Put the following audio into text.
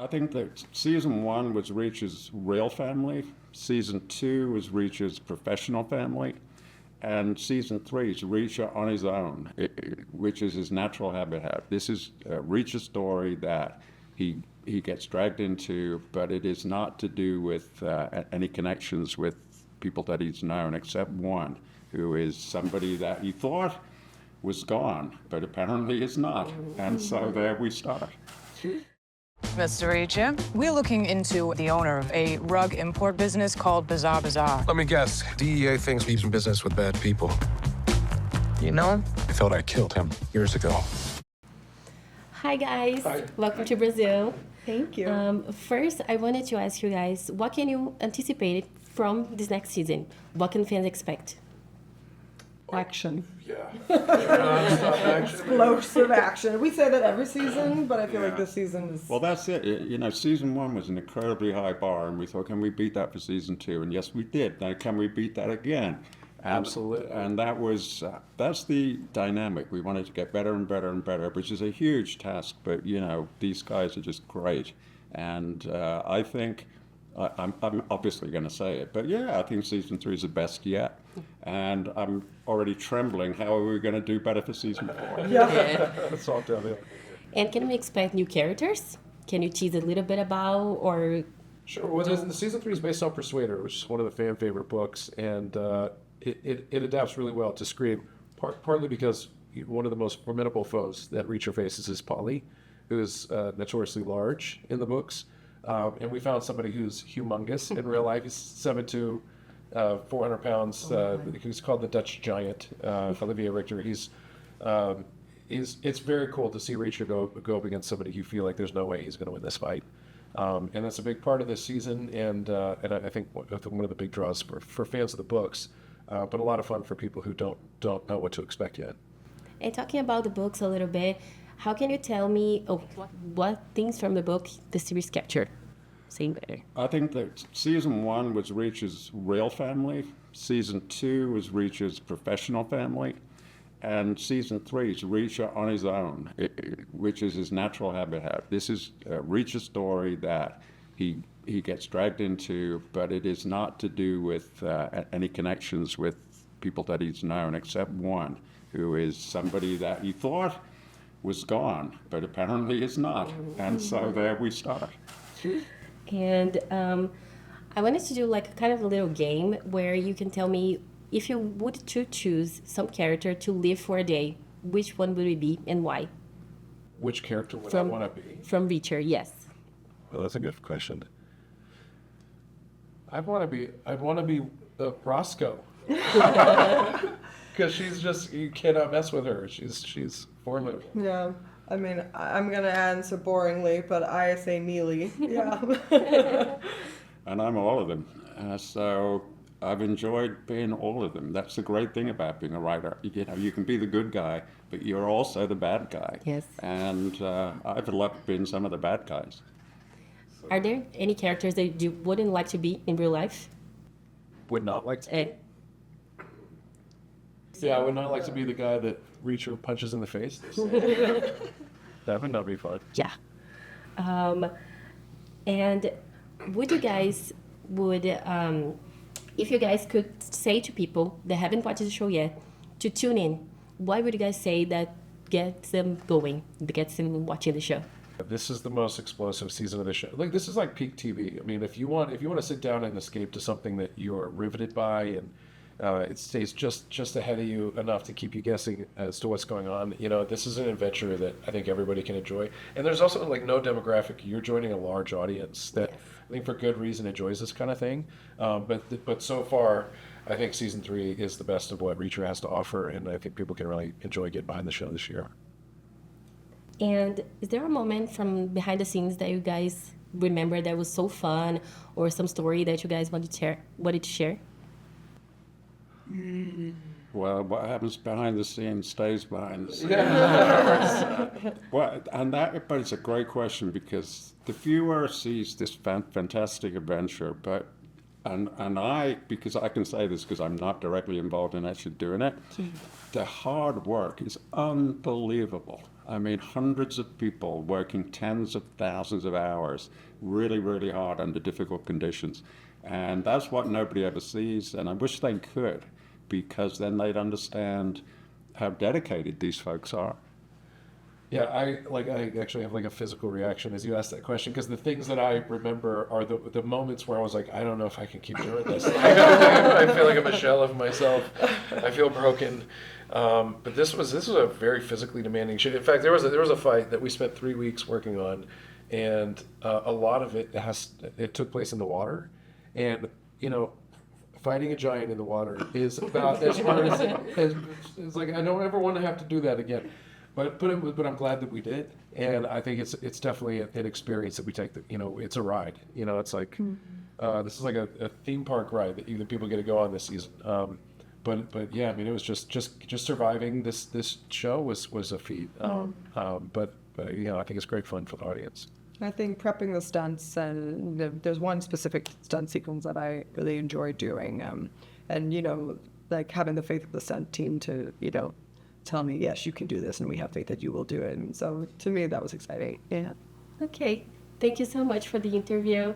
I think that season one was Reach's real family, season two was Reach's professional family, and season three is Reach on his own, which is his natural habitat. This is Reach's story that he gets dragged into, but it is not to do with any connections with people that he's known, except one, who is somebody that he thought was gone, but apparently is not. And so there we start. Mr. Reacher, we're looking into the owner of a rug import business called Bazaar Bazaar. Let me guess. DEA thinks he's in business with bad people. You know him? I thought I killed him years ago. Hi guys, Hi. Welcome to Brazil. Thank you. First, I wanted to ask you guys, what can you anticipate from this next season? What can fans expect? Action. Yeah. Action. Explosive action. We say that every season, but I feel like this season is... Well, that's it. You know, season one was an incredibly high bar, and we thought, can we beat that for season two? And yes, we did. Now, can we beat that again? Absolutely. And that was, that's the dynamic. We wanted to get better and better and better, which is a huge task, but, you know, these guys are just great. And I think, I'm obviously going to say it, but yeah, I think season three is the best yet. And I'm already trembling. How are we going to do better for season four? Yeah. It's all downhill. And can we expect new characters? Can you tease a little bit about, or... Sure. Well, the season three is based on Persuader, which is one of the fan favorite books, and it adapts really well to screen. Partly because one of the most formidable foes that Reacher faces is Polly, who is notoriously large in the books, and we found somebody who's humongous in real life. He's 7'2", 400 pounds. He's called the Dutch Giant. Olivier Richter. It's very cool to see Reacher go up against somebody you feel like there's no way he's going to win this fight. And that's a big part of this season, and I think one of the big draws for fans of the books, but a lot of fun for people who don't know what to expect yet. And talking about the books a little bit, how can you tell me what things from the book the series captured? Saying better. I think that season one was Reach's real family, season two was Reach's professional family, and season three is Reach on his own, which is his natural habitat. This is Reach's story that he gets dragged into, but it is not to do with any connections with people that he's known, except one, who is somebody that he thought was gone, but apparently is not. And so there we start. And I wanted to do like kind of a little game where you can tell me if you would to choose some character to live for a day, which one would it be and why? Which character would I want to be? From Reacher, yes. Well, that's a good question. I'd want to be Roscoe. Because she's just, you cannot mess with her. She's formidable. Yeah. I mean, I'm going to answer boringly, but I say Neely. Yeah. And I'm all of them. So I've enjoyed being all of them. That's the great thing about being a writer. You know, you can be the good guy, but you're also the bad guy. Yes. And I've loved being some of the bad guys. Are there any characters that you wouldn't like to be in real life? Would not like to. Yeah, I would not like to be the guy that Reacher punches in the face. That would not be fun. Yeah. And would you guys if you guys could say to people that haven't watched the show yet to tune in, what would you guys say that gets them going, that gets them watching the show? This is the most explosive season of the show. Like, this is like peak TV. I mean, if you want to sit down and escape to something that you're riveted by, and it stays just ahead of you enough to keep you guessing as to what's going on, you know, this is an adventure that I think everybody can enjoy. And there's also like no demographic. You're joining a large audience that I think for good reason enjoys this kind of thing. But so far, I think season three is the best of what Reacher has to offer, and I think people can really enjoy getting behind the show this year. And is there a moment from behind the scenes that you guys remember that was so fun, or some story that you guys wanted to share? Well, what happens behind the scenes stays behind the scenes. But it's a great question, because the viewer sees this fantastic adventure, but And I, because I can say this because I'm not directly involved in actually doing it, the hard work is unbelievable. I mean, hundreds of people working tens of thousands of hours, really, really hard under difficult conditions. And that's what nobody ever sees. And I wish they could, because then they'd understand how dedicated these folks are. Yeah, I actually have like a physical reaction as you ask that question, because the things that I remember are the moments where I was like, I don't know if I can keep doing this. I feel like I'm a shell of myself. I feel broken. But this was a very physically demanding shoot. In fact, there was a fight that we spent 3 weeks working on, and a lot of it took place in the water, and fighting a giant in the water is about as hard as it's like I don't ever want to have to do that again. But I'm glad that we did, and I think it's definitely an experience that we take. It's a ride. It's like this is like a theme park ride that people get to go on this season. But yeah, I mean, it was just surviving this show was a feat. But I think it's great fun for the audience. I think prepping the stunts, and there's one specific stunt sequence that I really enjoy doing, and like having the faith of the stunt team to tell me, yes, you can do this, and we have faith that you will do it. And so to me, that was exciting. Yeah. Okay. Thank you so much for the interview.